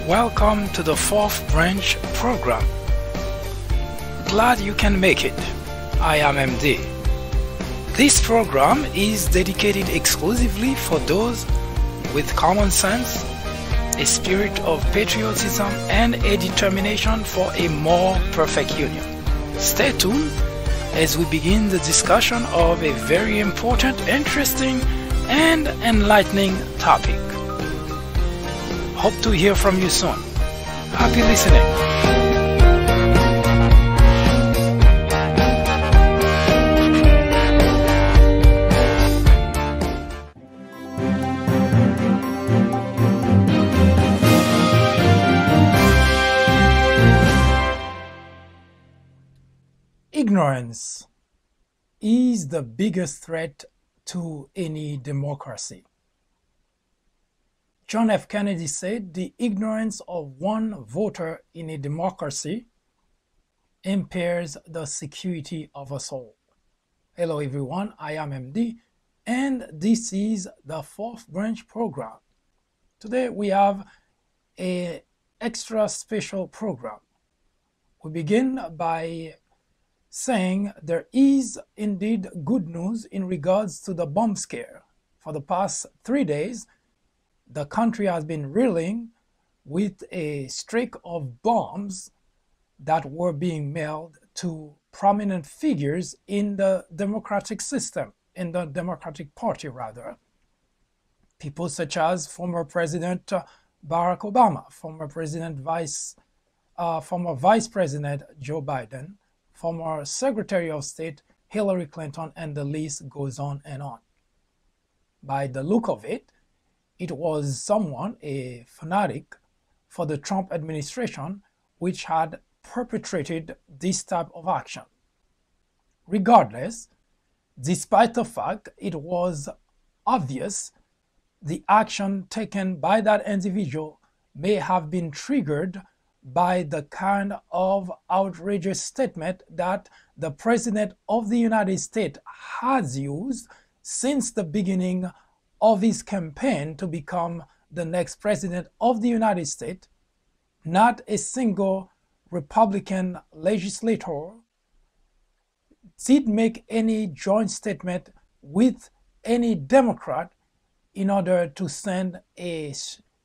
Welcome to the Fourth Branch program. Glad you can make it. I am MD. This program is dedicated exclusively for those with common sense, a spirit of patriotism, and a determination for a more perfect union. Stay tuned as we begin the discussion of a very important, interesting, and enlightening topic. Hope to hear from you soon. Happy listening. Ignorance is the biggest threat to any democracy. John F. Kennedy said, "The ignorance of one voter in a democracy impairs the security of us all." Hello everyone, I am MD, and this is the Fourth Branch program. Today we have an extra special program. We begin by saying there is indeed good news in regards to the bomb scare. For the past 3 days, the country has been reeling with a streak of bombs that were being mailed to prominent figures in the democratic system, in the Democratic Party rather. People such as former President Barack Obama, former Vice President Joe Biden, former Secretary of State Hillary Clinton, and the list goes on and on. By the look of it, it was someone, a fanatic for the Trump administration, which had perpetrated this type of action. Regardless, despite the fact it was obvious the action taken by that individual may have been triggered by the kind of outrageous statement that the President of the United States has used since the beginning of his campaign to become the next President of the United States. Not a single Republican legislator did make any joint statement with any Democrat in order to send a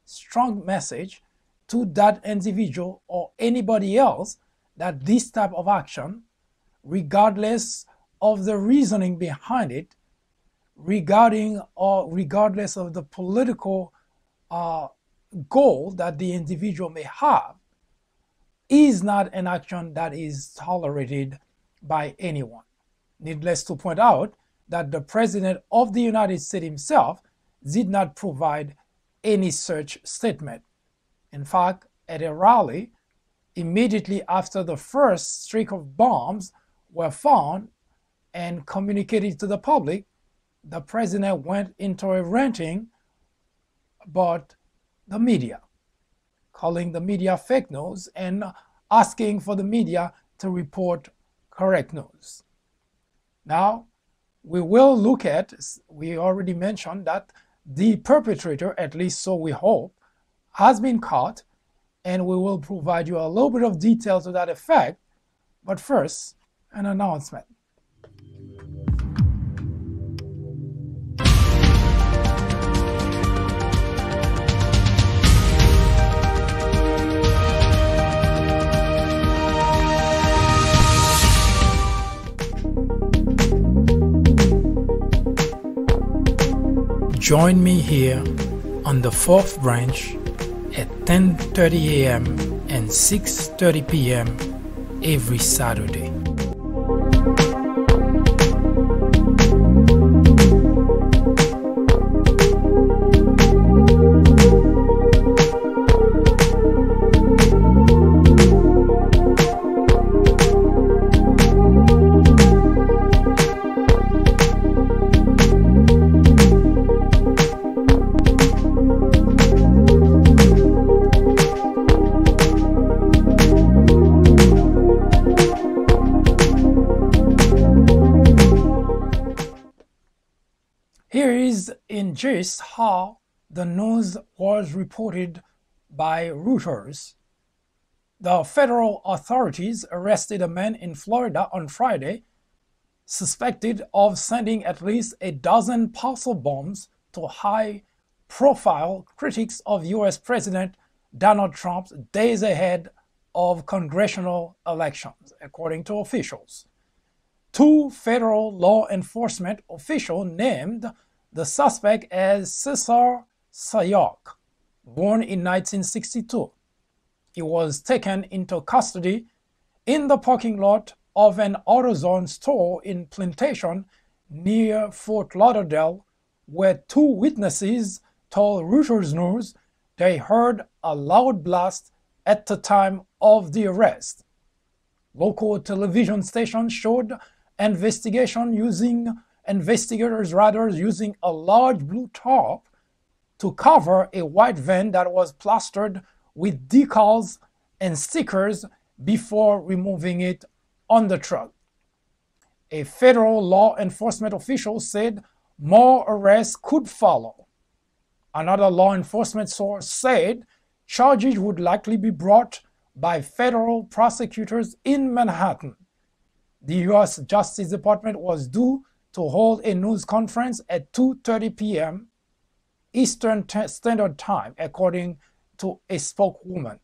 strong message to that individual or anybody else that this type of action, regardless of the reasoning behind it, regardless of the political goal that the individual may have, is not an action that is tolerated by anyone. Needless to point out that the President of the United States himself did not provide any such statement. In fact, at a rally, immediately after the first streak of bombs were found and communicated to the public, the President went into a ranting about the media, calling the media fake news and asking for the media to report correct news. Now, we will look at, we already mentioned that the perpetrator, at least so we hope, has been caught, and we will provide you a little bit of detail to that effect. But first, an announcement. Join me here on the 4th branch at 10:30 a.m. and 6:30 p.m. every Saturday. Here is in gist how the news was reported by Reuters. The federal authorities arrested a man in Florida on Friday, suspected of sending at least a dozen parcel bombs to high-profile critics of U.S. President Donald Trump days ahead of congressional elections, according to officials. Two federal law enforcement officials named the suspect as Cesar Sayoc, born in 1962. He was taken into custody in the parking lot of an AutoZone store in Plantation near Fort Lauderdale, where two witnesses told Reuters News they heard a loud blast at the time of the arrest. Local television stations showed investigators using a large blue tarp to cover a white van that was plastered with decals and stickers before removing it on the truck. A federal law enforcement official said more arrests could follow. Another law enforcement source said charges would likely be brought by federal prosecutors in Manhattan. The U.S. Justice Department was due to hold a news conference at 2:30 p.m. Eastern Standard Time, according to a spokeswoman.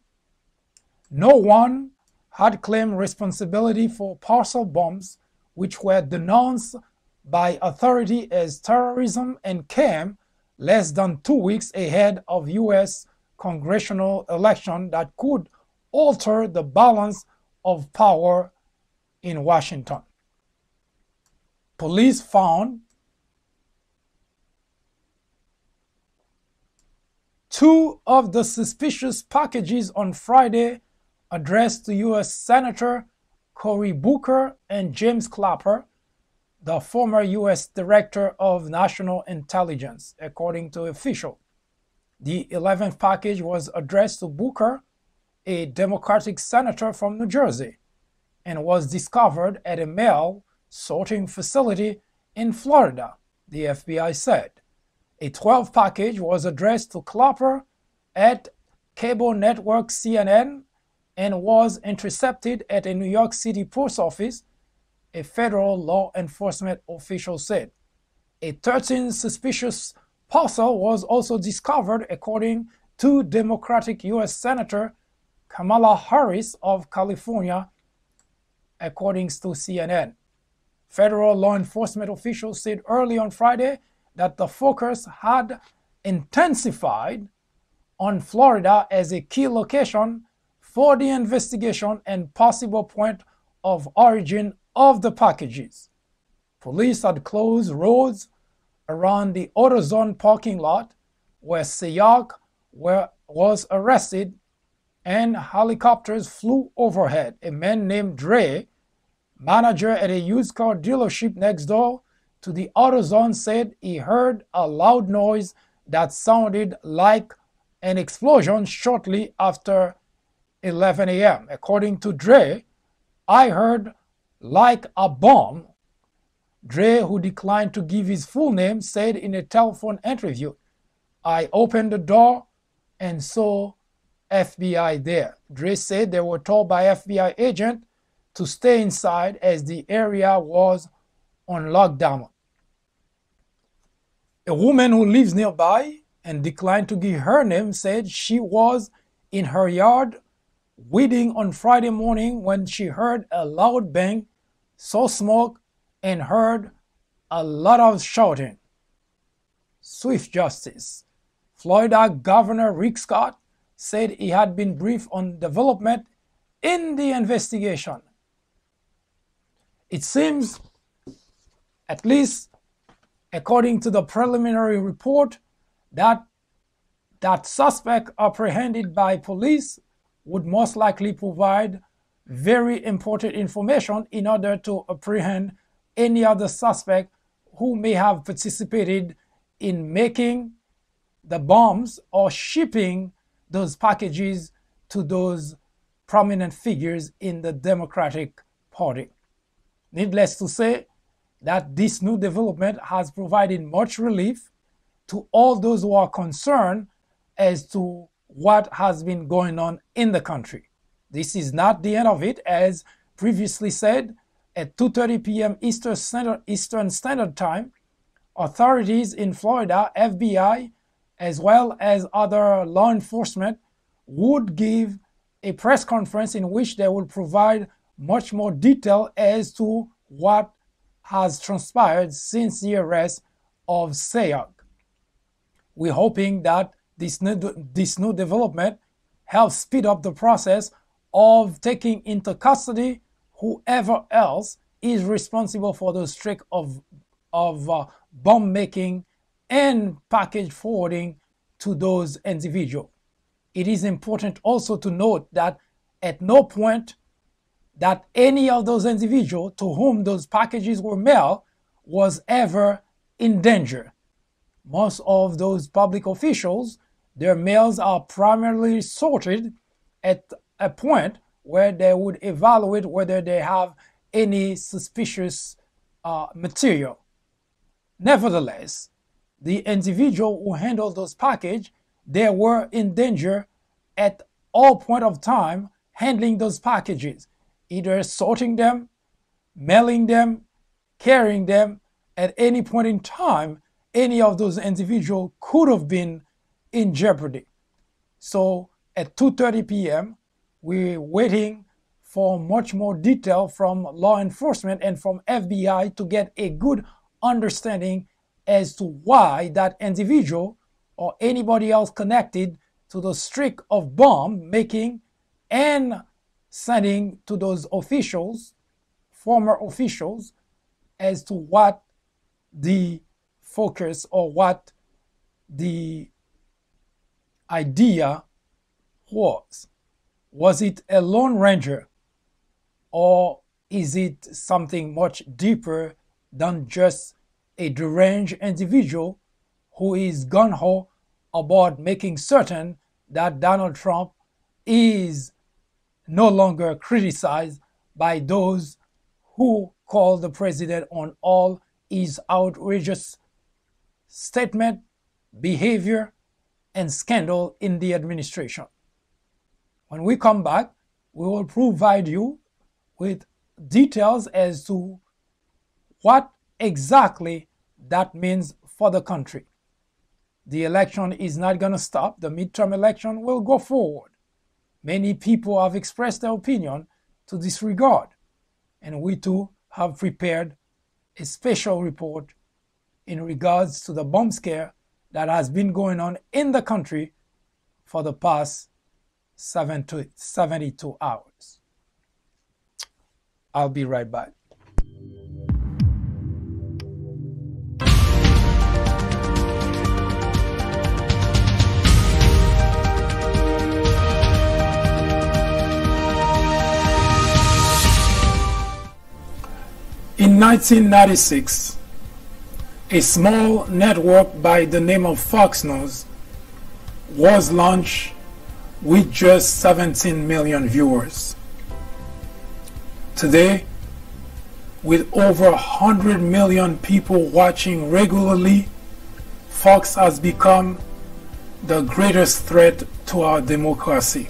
No one had claimed responsibility for parcel bombs, which were denounced by authorities as terrorism and came less than 2 weeks ahead of U.S. congressional election that could alter the balance of power in Washington. Police found two of the suspicious packages on Friday addressed to U.S. Senator Cory Booker and James Clapper, the former U.S. Director of National Intelligence, according to officials. The 11th package was addressed to Booker, a Democratic senator from New Jersey, and was discovered at a mail sorting facility in Florida, the FBI said. A 12th package was addressed to Clapper at cable network CNN and was intercepted at a New York City post office, a federal law enforcement official said. A 13th suspicious parcel was also discovered, according to Democratic U.S. Senator Kamala Harris of California, according to CNN. Federal law enforcement officials said early on Friday that the focus had intensified on Florida as a key location for the investigation and possible point of origin of the packages. Police had closed roads around the AutoZone parking lot where Sayoc was arrested, and helicopters flew overhead. A man named Dre, manager at a used car dealership next door to the AutoZone, said he heard a loud noise that sounded like an explosion shortly after 11 a.m. According to Dre, I heard like a bomb. Dre, who declined to give his full name, said in a telephone interview, I opened the door and saw FBI there. Dre said they were told by FBI agents to stay inside as the area was on lockdown. A woman who lives nearby and declined to give her name said she was in her yard weeding on Friday morning when she heard a loud bang, saw smoke, and heard a lot of shouting. Swift justice. Florida Governor Rick Scott said he had been briefed on development in the investigation. It seems, at least according to the preliminary report, that suspect apprehended by police would most likely provide very important information in order to apprehend any other suspect who may have participated in making the bombs or shipping those packages to those prominent figures in the Democratic Party. Needless to say that this new development has provided much relief to all those who are concerned as to what has been going on in the country. This is not the end of it. As previously said, at 2:30 p.m. Eastern Standard Time, authorities in Florida, FBI, as well as other law enforcement, would give a press conference in which they will provide much more detail as to what has transpired since the arrest of Sayegh. We're hoping that this new development helps speed up the process of taking into custody whoever else is responsible for the streak of bomb making and package forwarding to those individuals. It is important also to note that at no point that any of those individuals to whom those packages were mailed was ever in danger. Most of those public officials, their mails are primarily sorted at a point where they would evaluate whether they have any suspicious material. Nevertheless, the individual who handled those packages, they were in danger at all point of time handling those packages, either sorting them, mailing them, carrying them. At any point in time, any of those individuals could have been in jeopardy. So at 2:30 p.m., we're waiting for much more detail from law enforcement and from FBI to get a good understanding as to why that individual or anybody else connected to the streak of bomb making and sending to those officials, former officials, as to what the focus or what the idea was. Was it a Lone Ranger, or is it something much deeper than just a deranged individual who is gung-ho about making certain that Donald Trump is no longer criticized by those who call the president on all his outrageous statement, behavior, and scandal in the administration? When we come back, we will provide you with details as to what exactly that means for the country. The election is not going to stop. The midterm election will go forward. Many people have expressed their opinion to this regard, and we too have prepared a special report in regards to the bomb scare that has been going on in the country for the past 72 hours. I'll be right back. In 1996, a small network by the name of Fox News was launched with just 17 million viewers. Today, with over 100 million people watching regularly, Fox has become the greatest threat to our democracy,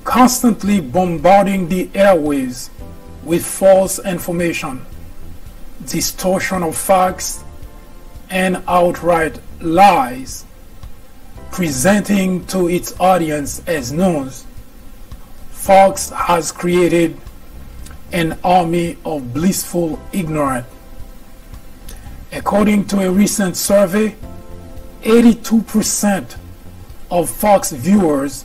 constantly bombarding the airwaves with false information, distortion of facts, and outright lies, presenting to its audience as news. Fox has created an army of blissful ignorance. According to a recent survey, 82% of Fox viewers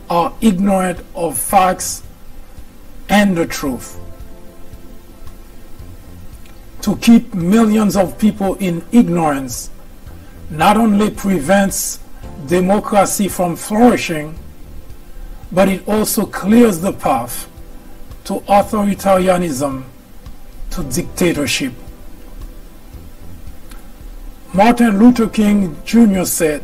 are ignorant of facts and the truth. To keep millions of people in ignorance not only prevents democracy from flourishing, but it also clears the path to authoritarianism, to dictatorship. Martin Luther King Jr. said,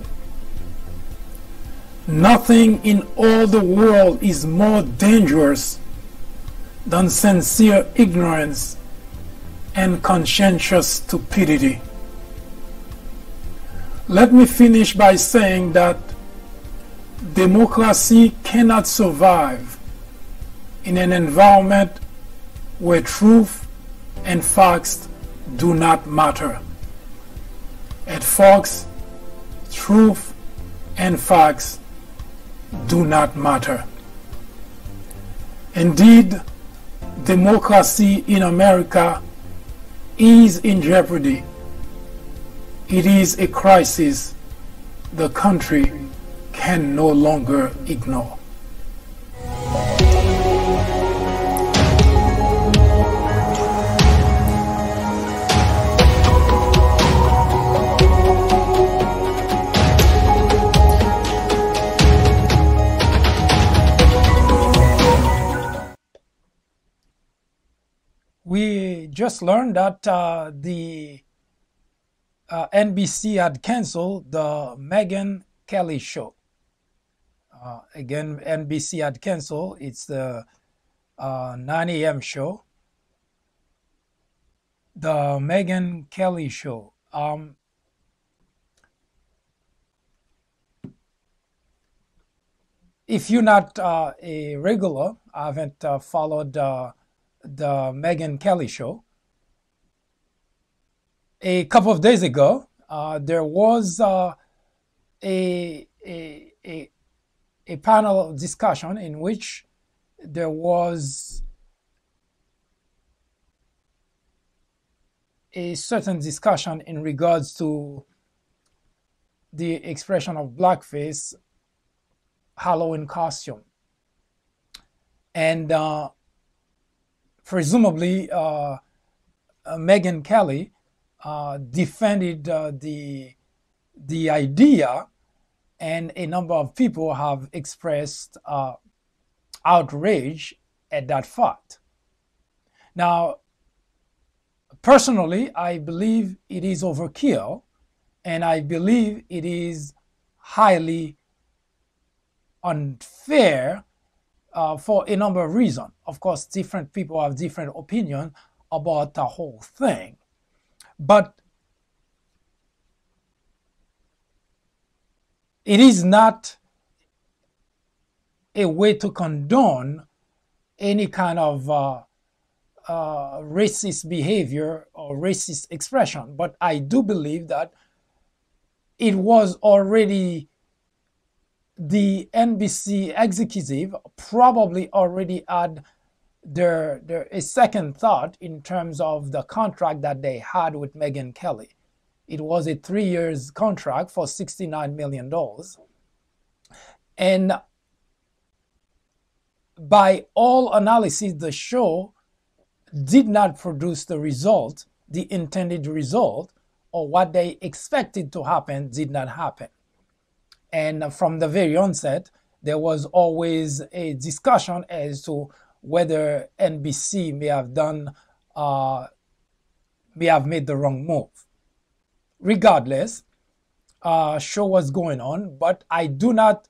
"Nothing in all the world is more dangerous than sincere ignorance and conscientious stupidity." Let me finish by saying that democracy cannot survive in an environment where truth and facts do not matter. At Fox, truth and facts do not matter. Indeed, democracy in America is in jeopardy. It is a crisis the country can no longer ignore. We just learned that the NBC had canceled the Megyn Kelly show. Again, NBC had canceled. It's the 9 a.m. show. The Megyn Kelly show. If you're not a regular, I haven't followed the Megyn Kelly show. A couple of days ago, there was a panel discussion in which there was a certain discussion in regards to the expression of blackface Halloween costume. And presumably, Megyn Kelly defended the idea, and a number of people have expressed outrage at that fact. Now, personally, I believe it is overkill, and I believe it is highly unfair for a number of reasons. Of course, different people have different opinions about the whole thing. But it is not a way to condone any kind of racist behavior or racist expression. But I do believe that it was already, the NBC executive probably already had a second thought in terms of the contract that they had with Megyn Kelly. It was a 3 years contract for $69 million. And by all analysis, the show did not produce the result, the intended result, or what they expected to happen did not happen. And from the very onset, there was always a discussion as to whether NBC may have made the wrong move. Regardless, show was going on, but I do not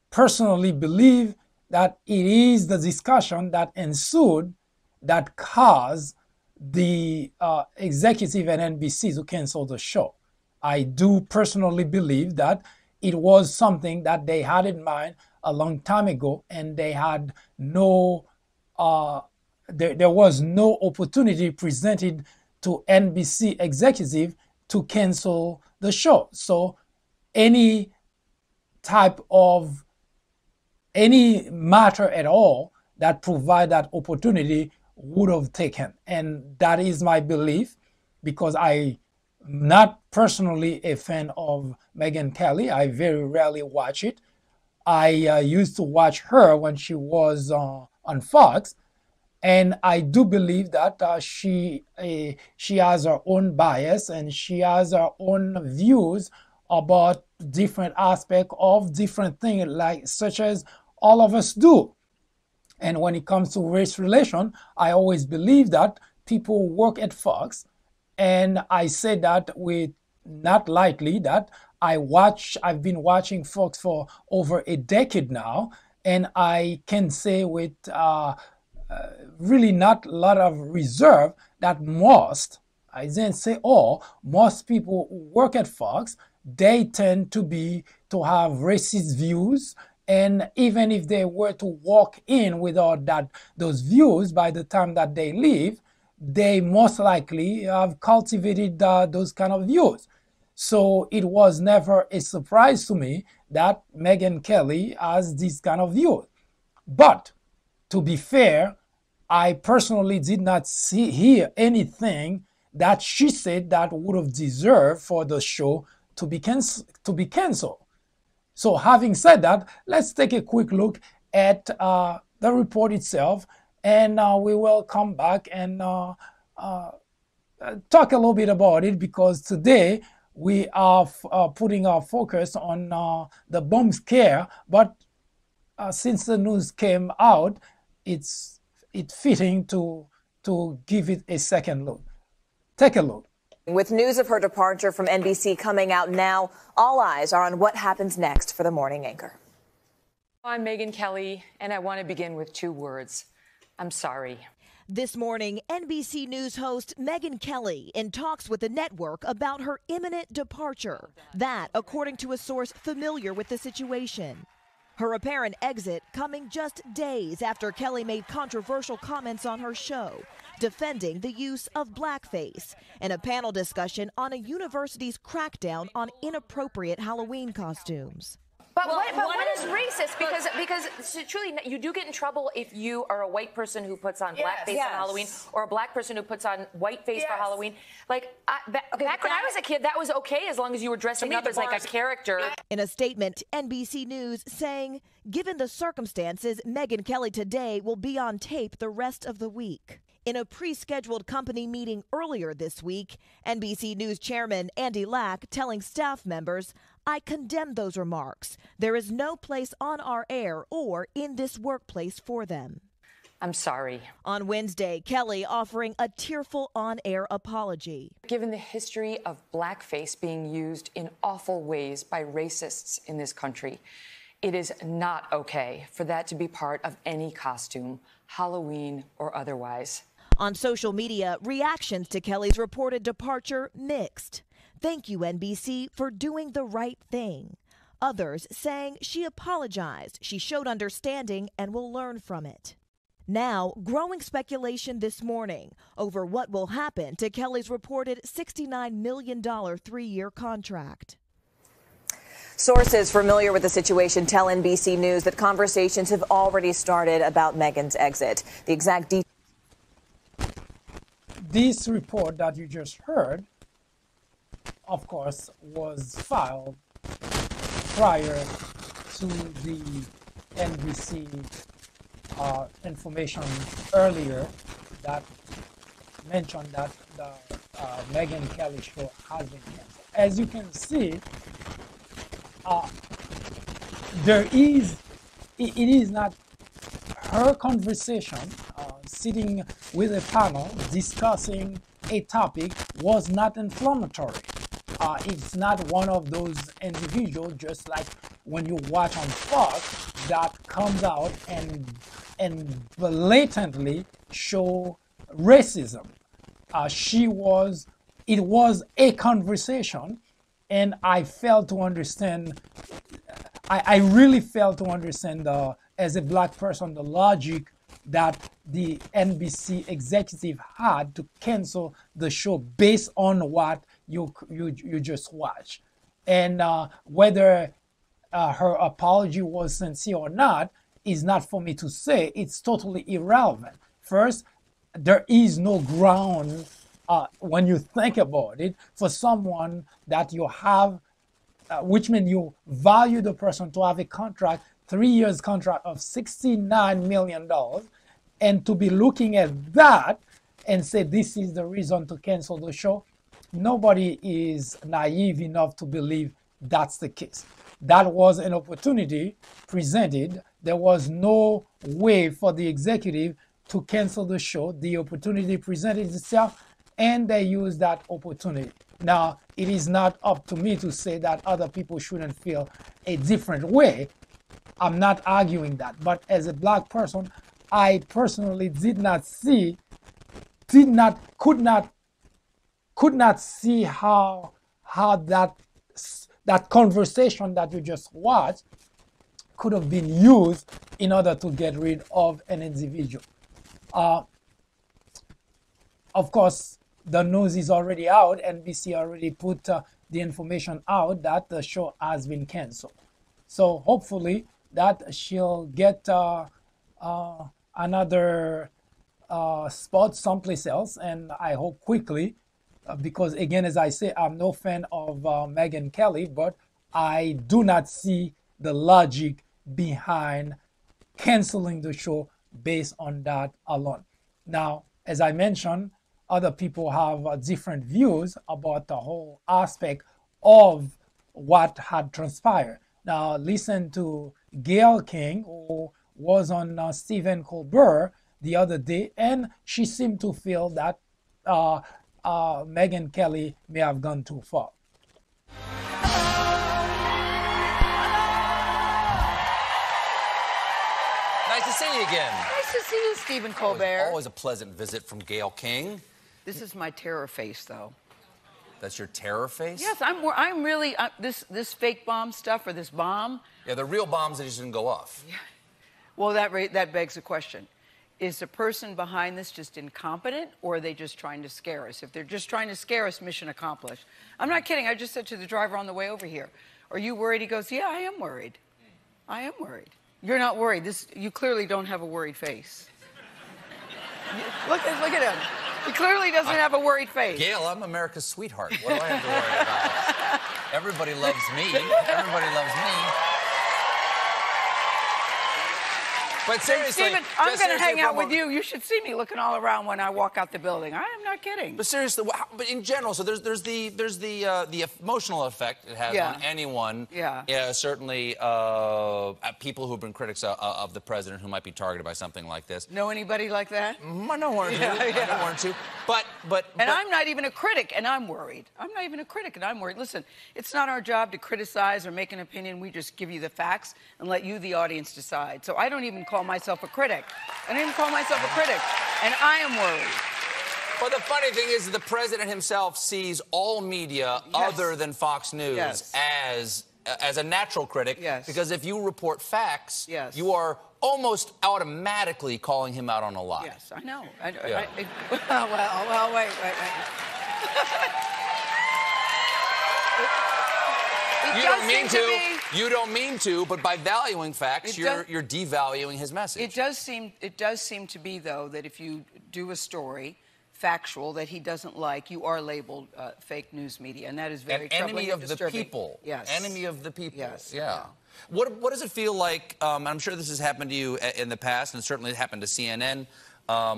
personally believe that it is the discussion that ensued that caused the executive at NBC to cancel the show. I do personally believe that it was something that they had in mind a long time ago, and they had no, there was no opportunity presented to NBC executive to cancel the show. So any type of, any matter at all that provide that opportunity would have taken. And that is my belief, because I not personally a fan of Megyn Kelly. I very rarely watch it. I used to watch her when she was on Fox, and I do believe that she has her own bias and she has her own views about different aspects of different things, like such as all of us do. And when it comes to race relation, I always believe that people work at Fox, and I say that with not lightly, that I've been watching Fox for over a decade now, and I can say with really not a lot of reserve that I didn't say all, most people who work at Fox, they tend to have racist views. And even if they were to walk in without those views, by the time that they leave, they most likely have cultivated those kind of views. So it was never a surprise to me that Megyn Kelly has this kind of view. But to be fair, I personally did not hear anything that she said that would have deserved for the show to be canceled. So having said that, let's take a quick look at the report itself, and we will come back and talk a little bit about it, because today we are putting our focus on the bomb scare. But since the news came out, it's fitting to give it a second look. Take a look. With news of her departure from NBC coming out now, all eyes are on what happens next for the morning anchor. I'm Megyn Kelly, and I want to begin with 2 words. I'm sorry. This morning, NBC News host Megyn Kelly in talks with the network about her imminent departure. That, according to a source familiar with the situation. Her apparent exit coming just days after Kelly made controversial comments on her show, defending the use of blackface in a panel discussion on a university's crackdown on inappropriate Halloween costumes. But what is racist? Because truly, you do get in trouble if you are a white person who puts on blackface on Halloween, or a black person who puts on whiteface for Halloween. Like, back when I was a kid, that was okay as long as you were dressing up as like a character. In a statement, NBC News saying, given the circumstances, Megyn Kelly today will be on tape the rest of the week. In a pre-scheduled company meeting earlier this week, NBC News chairman Andy Lack telling staff members, I condemn those remarks. There is no place on our air or in this workplace for them. I'm sorry. On Wednesday, Kelly offering a tearful on-air apology. Given the history of blackface being used in awful ways by racists in this country, it is not okay for that to be part of any costume, Halloween or otherwise. On social media, reactions to Kelly's reported departure mixed. Thank you, NBC, for doing the right thing. Others saying she apologized, she showed understanding, and will learn from it. Now, growing speculation this morning over what will happen to Kelly's reported $69 million 3-year contract. Sources familiar with the situation tell NBC News that conversations have already started about Megyn's exit. The exact details. This report that you just heard, of course, was filed prior to the NBC information earlier that mentioned that the Megyn Kelly show has been canceled. As you can see, it is not her conversation. Sitting with a panel discussing a topic was not inflammatory. It's not one of those individuals, just like when you watch on Fox, that comes out and blatantly show racism. It was a conversation, and I failed to understand. I really failed to understand, as a black person, the logic that the NBC executive had to cancel the show based on what you just watched. And whether her apology was sincere or not is not for me to say. It's totally irrelevant. First, there is no ground when you think about it, for someone that you have, which means you value the person to have a contract, 3 years contract of $69 million, and to be looking at that and say this is the reason to cancel the show, nobody is naive enough to believe that's the case. That was an opportunity presented. There was no way for the executive to cancel the show. The opportunity presented itself, and they used that opportunity. Now, it is not up to me to say that other people shouldn't feel a different way. I'm not arguing that. But as a black person, I personally could not see how that conversation that you just watched could have been used in order to get rid of an individual. Of course, the news is already out. NBC already put the information out that the show has been canceled. So hopefully that she'll get another spot someplace else, and I hope quickly, because again, as I say, I'm no fan of Megyn Kelly, but I do not see the logic behind canceling the show based on that alone. Now, as I mentioned, other people have different views about the whole aspect of what had transpired. Now, listen to Gayle King, who was on Stephen Colbert the other day, and she seemed to feel that Megyn Kelly may have gone too far. Nice to see you again. Nice to see you, Stephen Colbert. Always a pleasant visit from Gayle King. This is my terror face, though. That's your terror face? Yes, I'm really this fake bomb stuff, or this bomb. Yeah, the real bombs that just didn't go off. Yeah. Well, that begs the question: is the person behind this just incompetent, or are they just trying to scare us? If they're just trying to scare us, mission accomplished. I'm not kidding. I just said to the driver on the way over here, "Are you worried?" He goes, "Yeah, I am worried. I am worried." You're not worried. You clearly don't have a worried face. Look at him. He clearly doesn't have a worried face. Gayle, I'm America's sweetheart. What do I have to worry about? Everybody loves me. Everybody loves me. But seriously, Stephen, I'm going to hang out with you. You should see me looking all around when I walk out the building. I am not kidding. But seriously, but in general, so there's the emotional effect it has on anyone. Yeah. Certainly, people who've been critics of the president who might be targeted by something like this. Know anybody like that? I know one or two. I know one or two. But I'm not even a critic, and I'm worried. I'm not even a critic, and I'm worried. Listen, it's not our job to criticize or make an opinion. We just give you the facts and let you, the audience, decide. So I don't even call myself a critic. I don't even call myself a critic, and I am worried. But the funny thing is the president himself sees all media other than Fox News as a natural critic. Because if you report facts, you are almost automatically calling him out on a lie. Yes, I know. Well, wait. You don't mean to, but by valuing facts, you're devaluing his message. It does seem to be, though, that if you do a story factual that he doesn't like, you are labeled fake news media, and that is very troubling and disturbing. Enemy of the people. Yes. Enemy of the people. Yes. Yeah. What does it feel like? I'm sure this has happened to you in the past, and certainly it happened to CNN,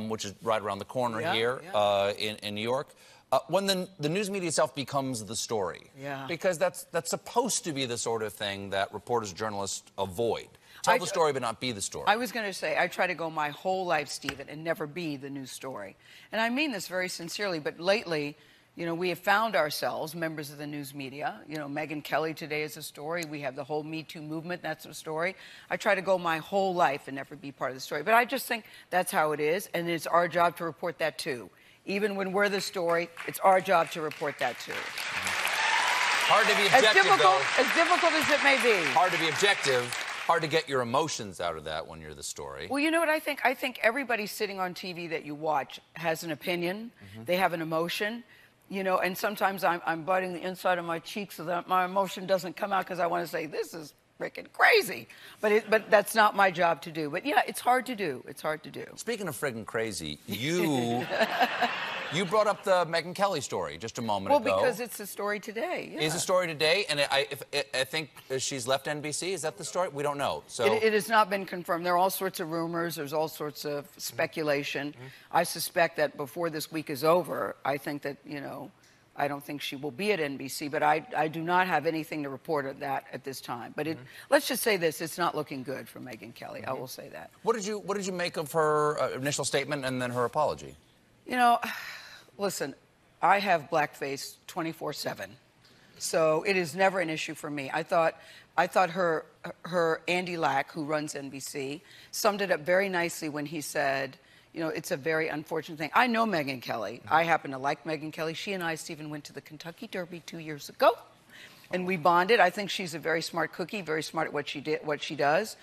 which is right around the corner here in New York. When the news media itself becomes the story, because that's supposed to be the sort of thing that reporters, journalists avoid. Tell the story, but not be the story. I was going to say, I try to go my whole life, Stephen, and never be the news story. And I mean this very sincerely, but lately, you know, we have found ourselves members of the news media. You know, Megyn Kelly today is a story. We have the whole Me Too movement. That's a story. I try to go my whole life and never be part of the story. But I just think that's how it is, and it's our job to report that, too. Even when we're the story, it's our job to report that, too. Hard to be objective, As difficult as it may be. Hard to be objective. Hard to get your emotions out of that when you're the story. Well, you know what I think? I think everybody sitting on TV that you watch has an opinion. They have an emotion. You know, and sometimes I'm biting the inside of my cheek so that my emotion doesn't come out because I want to say, this is freaking crazy. But that's not my job to do. But yeah, it's hard to do. It's hard to do. Speaking of friggin' crazy, you You brought up the Megyn Kelly story just a moment ago. Well, because it's a story today. Yeah. Is a story today, and I think she's left NBC. Is that the story? We don't know. So it has not been confirmed. There are all sorts of rumors. There's all sorts of speculation. I suspect that before this week is over, I think that, you know, I don't think she will be at NBC, but I do not have anything to report of that at this time. But let's just say this: it's not looking good for Megyn Kelly. I will say that. What did you make of her initial statement and then her apology? You know, listen, I have blackface 24/7, so it is never an issue for me. I thought her Andy Lack, who runs NBC, summed it up very nicely when he said, you know, it's a very unfortunate thing. I know Megyn Kelly. I happen to like Megyn Kelly. She and I, Stephen, went to the Kentucky Derby 2 years ago, and we bonded. I think she's a very smart cookie, very smart at what she does.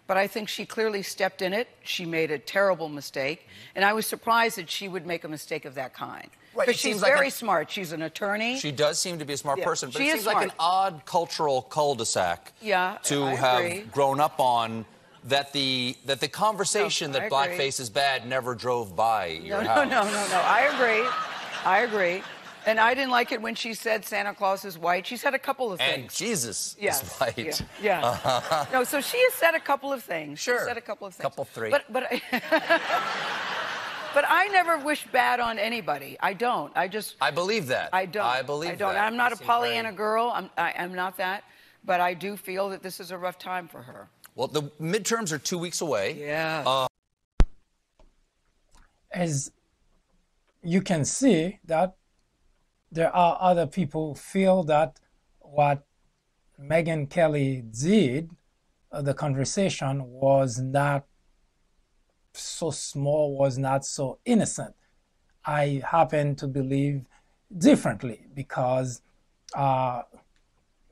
But I think she clearly stepped in it. She made a terrible mistake, and I was surprised that she would make a mistake of that kind. Right, because she's very smart. She's an attorney. She does seem to be a smart person, but it seems smart. like an odd cultural cul-de-sac to have grown up on. That the conversation that blackface is bad never drove by your house. No. I agree. And I didn't like it when she said Santa Claus is white. She said a couple of things. And Jesus is white. Yeah. No, so she has said a couple of things. Sure. She said a couple of things. Couple, three. But I never wish bad on anybody. I don't. I believe that. I don't. I believe that. I'm not a Pollyanna girl. I'm not that. But I do feel that this is a rough time for her. Well, the midterms are 2 weeks away. Yeah. As you can see that there are other people who feel that what Megyn Kelly did, the conversation was not so small, was not so innocent. I happen to believe differently because,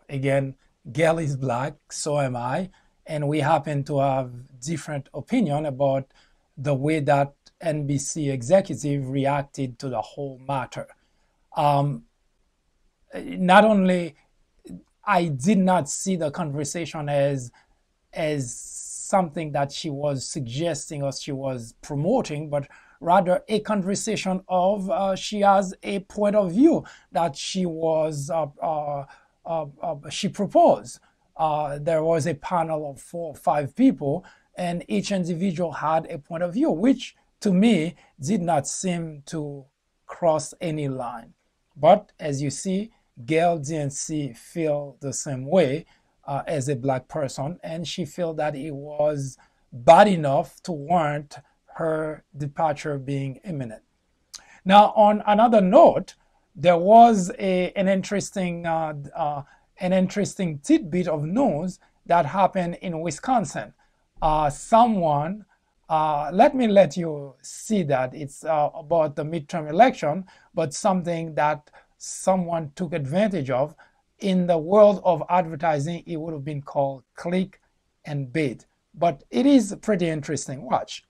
again, Gail is black, so am I. And we happen to have different opinion about the way that NBC executive reacted to the whole matter. Not only I did not see the conversation as something that she was suggesting or she was promoting, but rather a conversation of she has a point of view that she proposed. There was a panel of 4 or 5 people, and each individual had a point of view, which to me did not seem to cross any line. But as you see, Gail didn't feel the same way as a black person, and she felt that it was bad enough to warrant her departure being imminent. Now, on another note, there was an interesting tidbit of news that happened in Wisconsin. Someone, let me let you see that. It's about the midterm election, but something that someone took advantage of. In the world of advertising, it would have been called click and bait. But it is pretty interesting. Watch.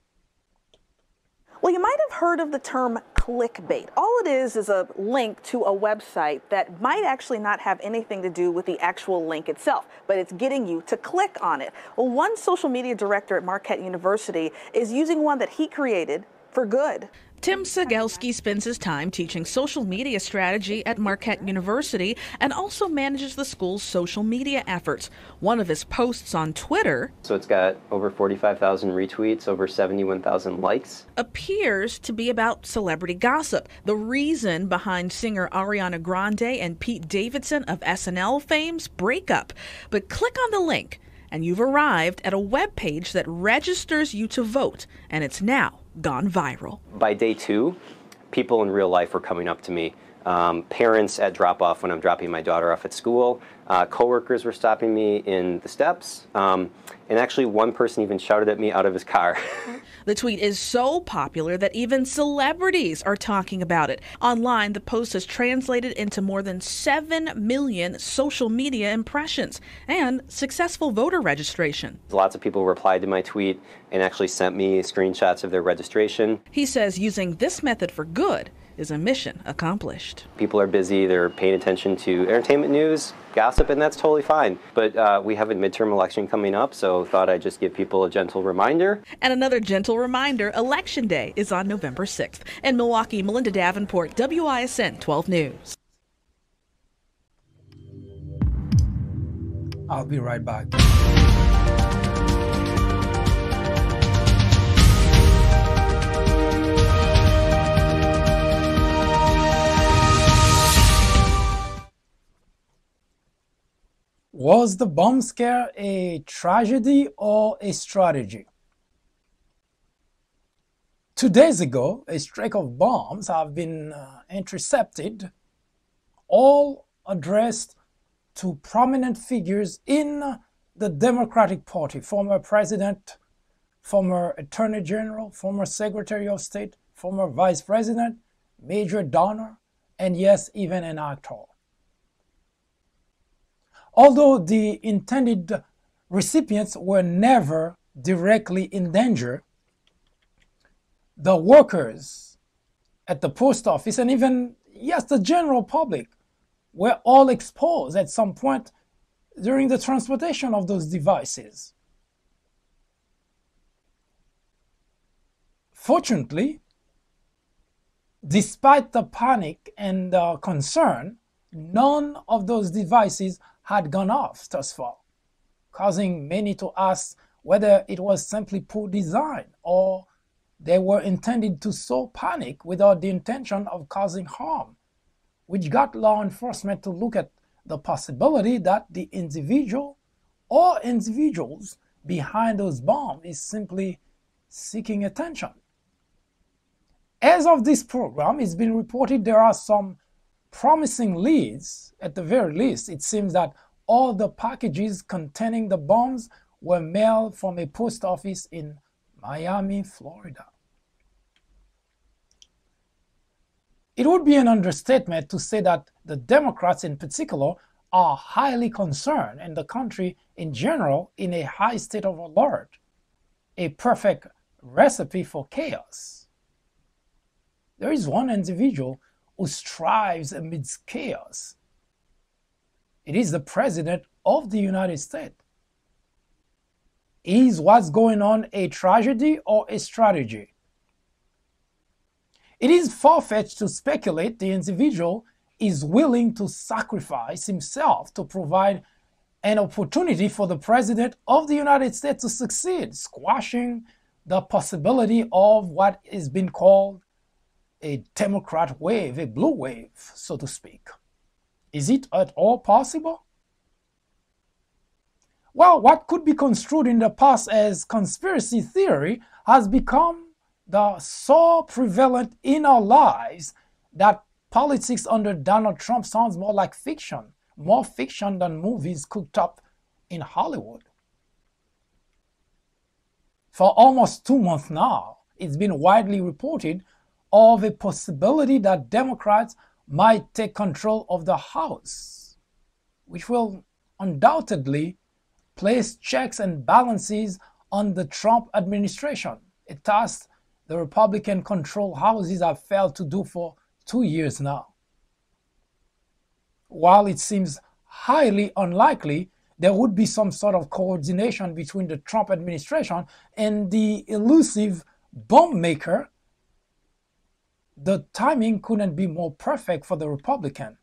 Well, you might have heard of the term clickbait. All it is a link to a website that might actually not have anything to do with the actual link itself, but it's getting you to click on it. Well, one social media director at Marquette University is using one that he created for good. Tim Cegelski spends his time teaching social media strategy at Marquette University and also manages the school's social media efforts. One of his posts on Twitter, so it's got over 45,000 retweets, over 71,000 likes, appears to be about celebrity gossip, the reason behind singer Ariana Grande and Pete Davidson of SNL fame's breakup. But click on the link and you've arrived at a web page that registers you to vote, and it's now gone viral. By day 2, people in real life were coming up to me. Parents at drop-off when I'm dropping my daughter off at school. Coworkers were stopping me in the steps. And actually one person even shouted at me out of his car. The tweet is so popular that even celebrities are talking about it. Online, the post has translated into more than 7 million social media impressions and successful voter registration. Lots of people replied to my tweet and actually sent me screenshots of their registration. He says using this method for good is a mission accomplished. People are busy, they're paying attention to entertainment news, gossip, and that's totally fine. But we have a midterm election coming up, so thought I'd just give people a gentle reminder. And another gentle reminder, Election Day is on November 6th. In Milwaukee, Melinda Davenport, WISN 12 News. I'll be right back. Was the bomb scare a tragedy or a strategy? 2 days ago, a streak of bombs have been intercepted, all addressed to prominent figures in the Democratic Party, former president, former attorney general, former secretary of state, former vice president, major donor, and yes, even an actor. Although the intended recipients were never directly in danger, the workers at the post office and even, yes, the general public were all exposed at some point during the transportation of those devices. Fortunately, despite the panic and concern, none of those devices had gone off thus far, causing many to ask whether it was simply poor design or they were intended to sow panic without the intention of causing harm, which got law enforcement to look at the possibility that the individual or individuals behind those bombs is simply seeking attention. As of this program, it's been reported there are some promising leads. At the very least, it seems that all the packages containing the bombs were mailed from a post office in Miami, Florida. It would be an understatement to say that the Democrats in particular are highly concerned and the country in general in a high state of alert, a perfect recipe for chaos. There is one individual who strives amidst chaos. It is the President of the United States. Is what's going on a tragedy or a strategy? It is far-fetched to speculate the individual is willing to sacrifice himself to provide an opportunity for the President of the United States to succeed, squashing the possibility of what is being called a Democrat wave, a blue wave, so to speak. Is it at all possible? Well, what could be construed in the past as conspiracy theory has become so prevalent in our lives that politics under Donald Trump sounds more like fiction, more fiction than movies cooked up in Hollywood. For almost 2 months now, it's been widely reported of a possibility that Democrats might take control of the House, which will undoubtedly place checks and balances on the Trump administration, a task the Republican-controlled houses have failed to do for 2 years now. While it seems highly unlikely there would be some sort of coordination between the Trump administration and the elusive bomb maker, the timing couldn't be more perfect for the Republican.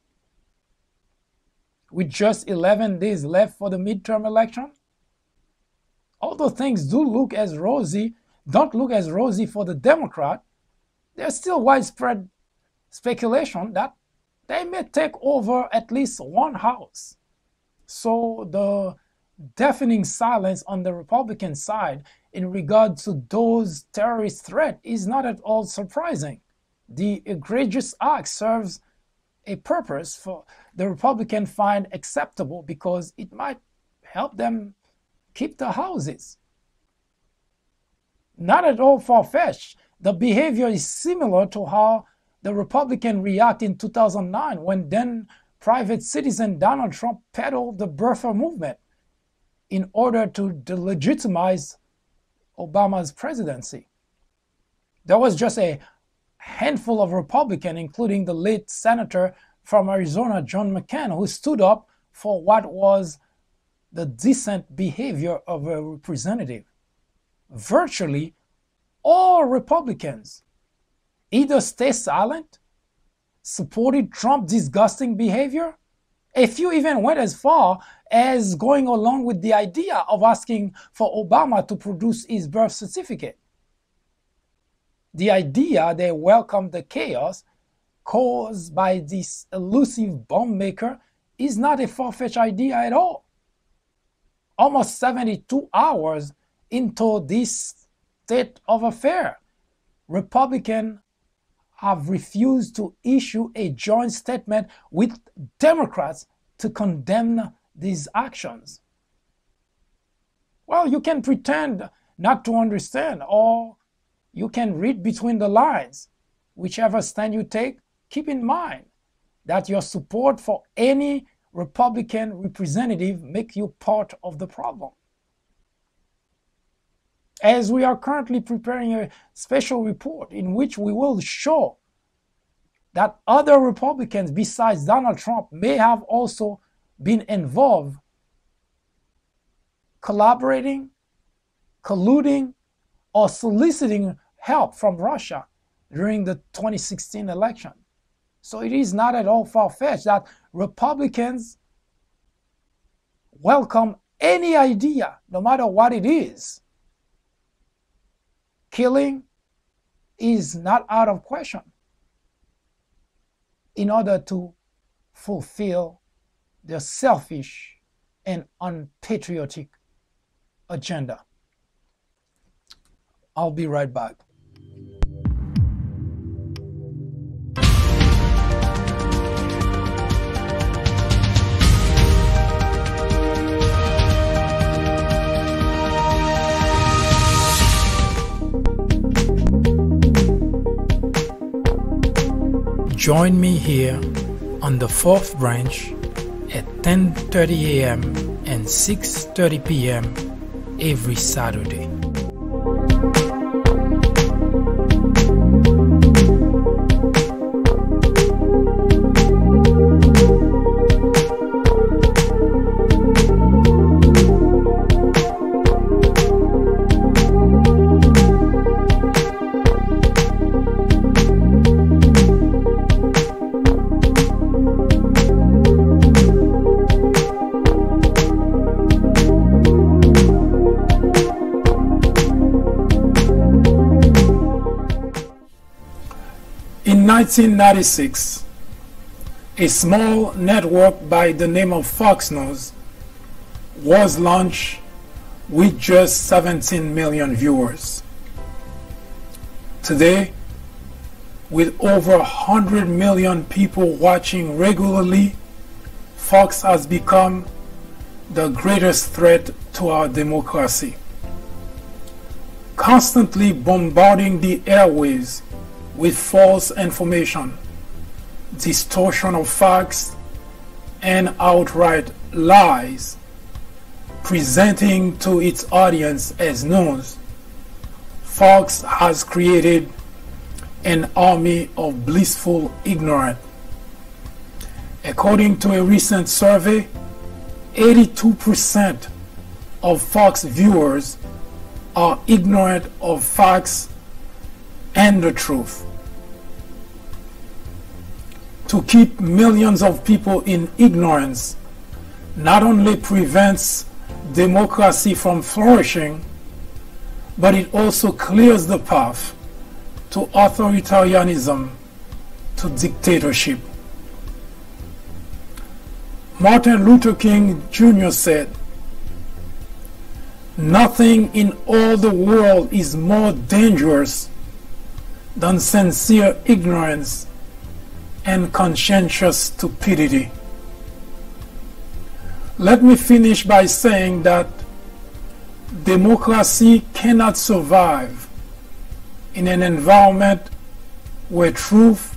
With just 11 days left for the midterm election, although things don't look as rosy for the Democrat, there's still widespread speculation that they may take over at least one house. So the deafening silence on the Republican side in regard to those terrorist threats is not at all surprising. The egregious act serves a purpose for the Republican find acceptable because it might help them keep the houses. Not at all far-fetched. The behavior is similar to how the Republican reacted in 2009 when then private citizen Donald Trump peddled the birther movement in order to delegitimize Obama's presidency. There was just a handful of Republicans, including the late Senator from Arizona, John McCain, who stood up for what was the decent behavior of a representative. Virtually all Republicans either stay silent, supported Trump's disgusting behavior. A few even went as far as going along with the idea of asking for Obama to produce his birth certificate. The idea they welcomed the chaos caused by this elusive bomb maker is not a far-fetched idea at all. Almost 72 hours into this state of affairs, Republicans have refused to issue a joint statement with Democrats to condemn these actions. Well, you can pretend not to understand, or you can read between the lines. Whichever stand you take, keep in mind that your support for any Republican representative makes you part of the problem. As we are currently preparing a special report in which we will show that other Republicans besides Donald Trump may have also been involved, collaborating, colluding, or soliciting help from Russia during the 2016 election. So it is not at all far-fetched that Republicans welcome any idea, no matter what it is. Killing is not out of question in order to fulfill their selfish and unpatriotic agenda. I'll be right back. Join me here on the 4th branch at 10:30 a.m. and 6:30 p.m. every Saturday. In 1996, a small network by the name of Fox News was launched with just 17 million viewers. Today, with over 100 million people watching regularly, Fox has become the greatest threat to our democracy, constantly bombarding the airwaves with false information, distortion of facts, and outright lies, presenting to its audience as news. Fox has created an army of blissful ignorance. According to a recent survey, 82% of Fox viewers are ignorant of facts and the truth. To keep millions of people in ignorance not only prevents democracy from flourishing, but it also clears the path to authoritarianism, to dictatorship. Martin Luther King Jr. said, "Nothing in all the world is more dangerous than sincere ignorance and conscientious stupidity." Let me finish by saying that democracy cannot survive in an environment where truth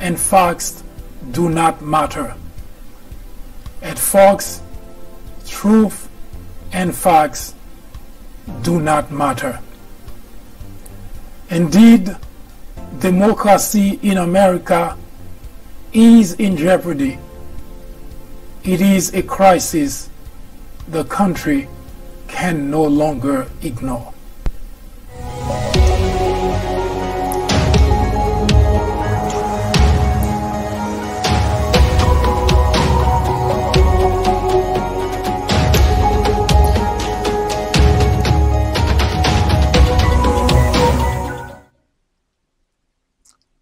and facts do not matter. At Fox, truth and facts do not matter. Indeed, democracy in America is in jeopardy. It is a crisis the country can no longer ignore.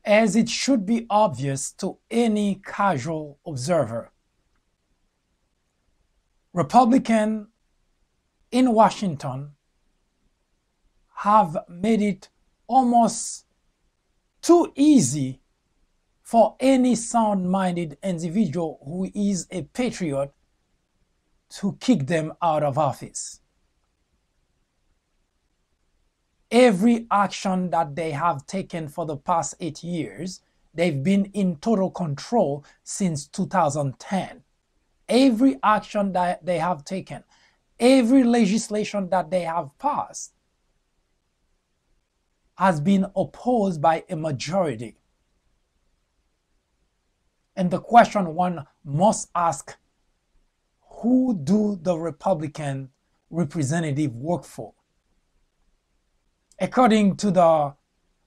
As it should be obvious to any casual observer, Republicans in Washington have made it almost too easy for any sound-minded individual who is a patriot to kick them out of office. Every action that they have taken for the past 8 years, they've been in total control since 2010. Every action that they have taken, every legislation that they have passed has been opposed by a majority. And the question one must ask, who do the Republican representative work for? According to the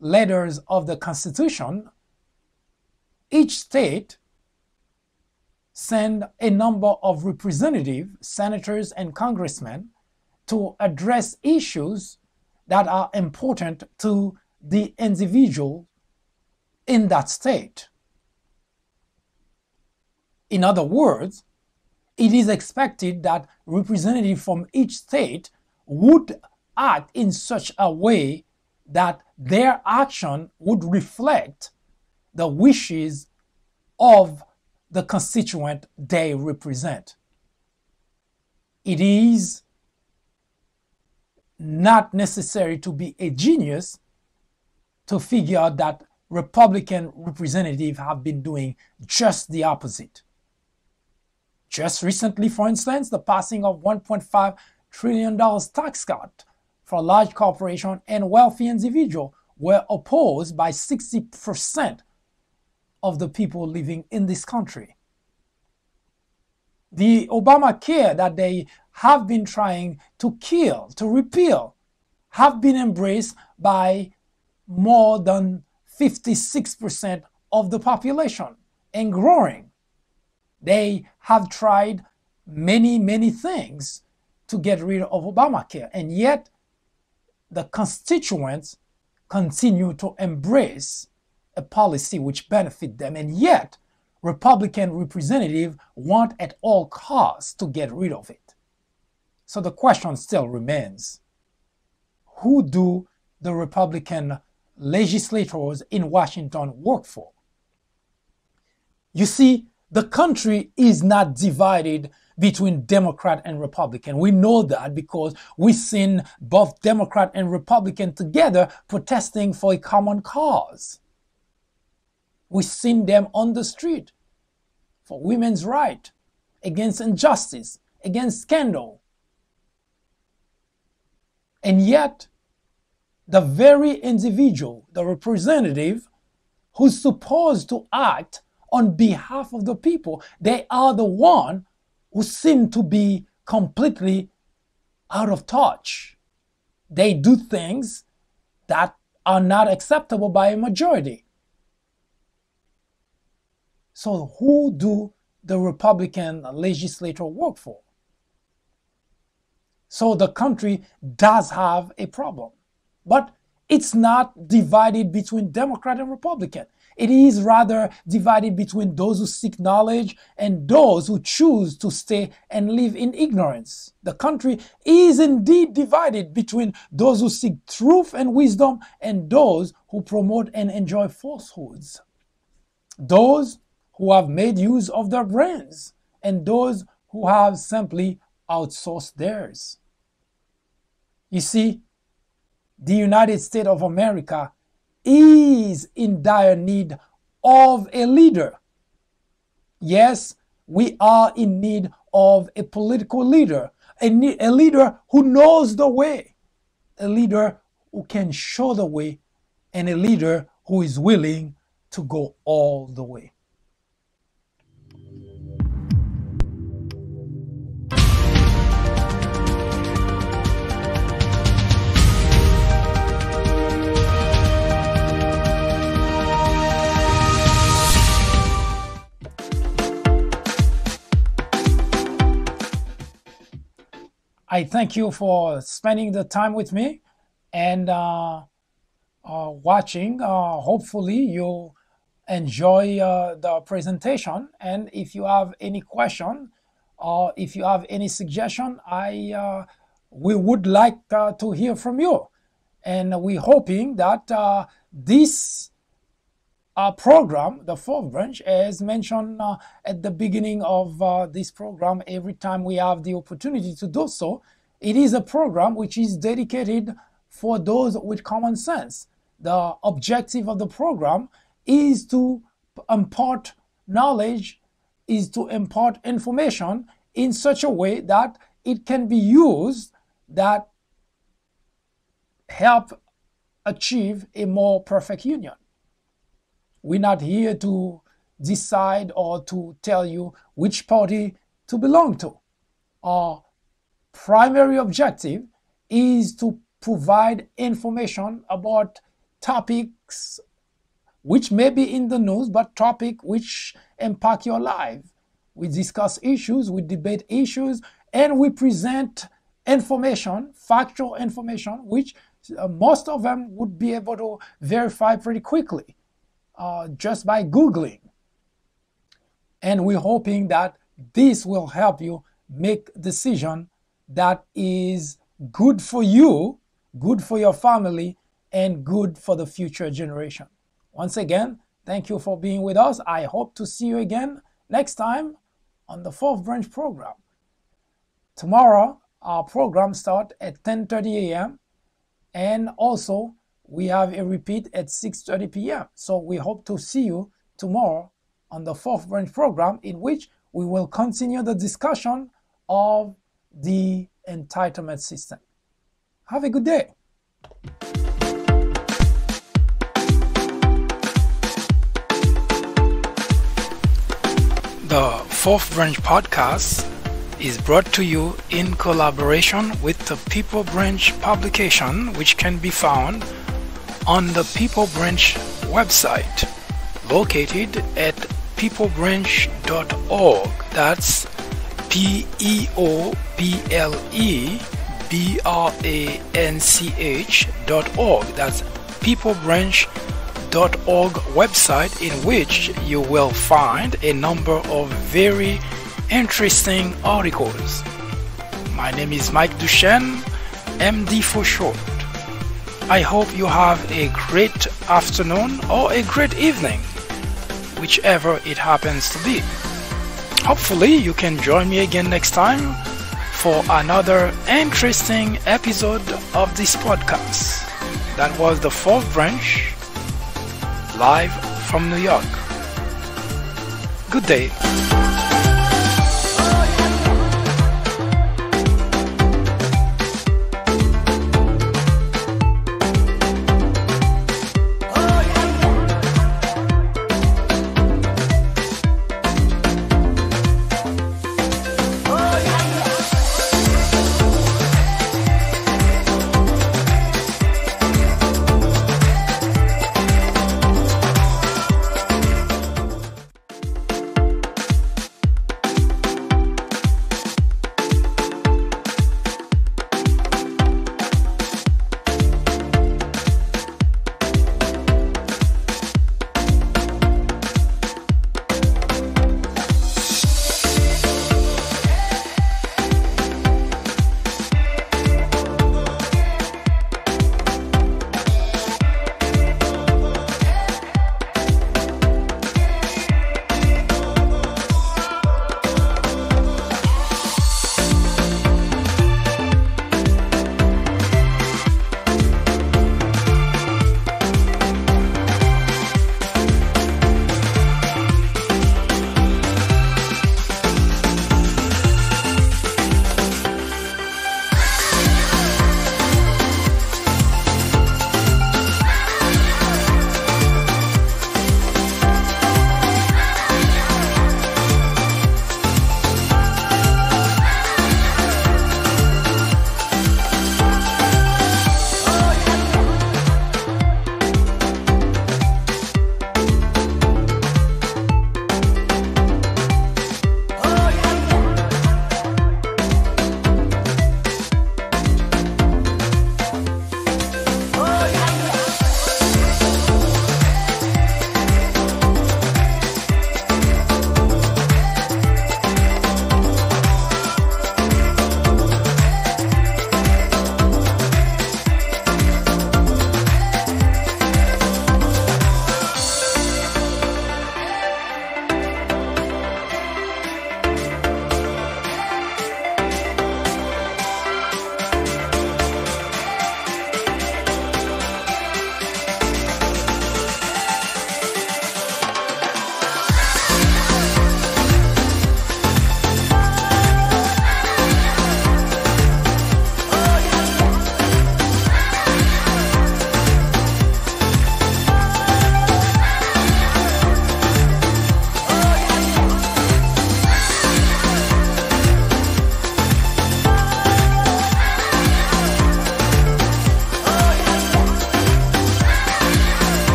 letters of the Constitution, each state send a number of representatives, senators, and congressmen to address issues that are important to the individual in that state. In other words, it is expected that representatives from each state would act in such a way that their action would reflect the wishes of the constituent they represent. It is not necessary to be a genius to figure out that Republican representatives have been doing just the opposite. Just recently, for instance, the passing of $1.5 trillion tax cut for large corporations and wealthy individuals were opposed by 60% of the people living in this country. The Obamacare that they have been trying to kill, to repeal, have been embraced by more than 56% of the population and growing. They have tried many things to get rid of Obamacare, and yet the constituents continue to embrace a policy which benefits them, and yet Republican representatives want at all costs to get rid of it. So the question still remains, who do the Republican legislators in Washington work for? You see, the country is not divided between Democrat and Republican. We know that because we've seen both Democrat and Republican together protesting for a common cause. We've seen them on the street for women's rights, against injustice, against scandal. And yet, the very individual, the representative, who's supposed to act on behalf of the people, they are the one who seem to be completely out of touch. They do things that are not acceptable by a majority. So who do the Republican legislature work for? So the country does have a problem, but it's not divided between Democrat and Republican. It is rather divided between those who seek knowledge and those who choose to stay and live in ignorance. The country is indeed divided between those who seek truth and wisdom and those who promote and enjoy falsehoods. Those who have made use of their brains and those who have simply outsourced theirs. You see, the United States of America is in dire need of a leader. Yes, we are in need of a political leader, a leader who knows the way, a leader who can show the way, and a leader who is willing to go all the way. I thank you for spending the time with me and watching. Hopefully you enjoy the presentation, and if you have any question or if you have any suggestion, we would like to hear from you. And we're hoping that this program, the Fourth Branch, as mentioned at the beginning of this program, every time we have the opportunity to do so, it is a program which is dedicated for those with common sense. The objective of the program is to impart knowledge, is to impart information in such a way that it can be used that help achieve a more perfect union. We're not here to decide or to tell you which party to belong to. Our primary objective is to provide information about topics which may be in the news, but topics which impact your life. We discuss issues, we debate issues, and we present information, factual information, which most of them would be able to verify pretty quickly. Just by Googling. And we're hoping that this will help you make a decision that is good for you, good for your family, and good for the future generation. Once again, thank you for being with us. I hope to see you again next time on the Fourth Branch program. Tomorrow, our program starts at 10:30 a.m. and also we have a repeat at 6:30 p.m. So we hope to see you tomorrow on the Fourth Branch program, in which we will continue the discussion of the entitlement system. Have a good day. The Fourth Branch podcast is brought to you in collaboration with the People Branch publication, which can be found on the People Branch website, located at peoplebranch.org. That's peoplebranch.org. That's peoplebranch.org website, in which you will find a number of very interesting articles. My name is Mike Duchesne, MD for short. I hope you have a great afternoon or a great evening, whichever it happens to be. Hopefully you can join me again next time for another interesting episode of this podcast. That was the Fourth Branch, live from New York. Good day.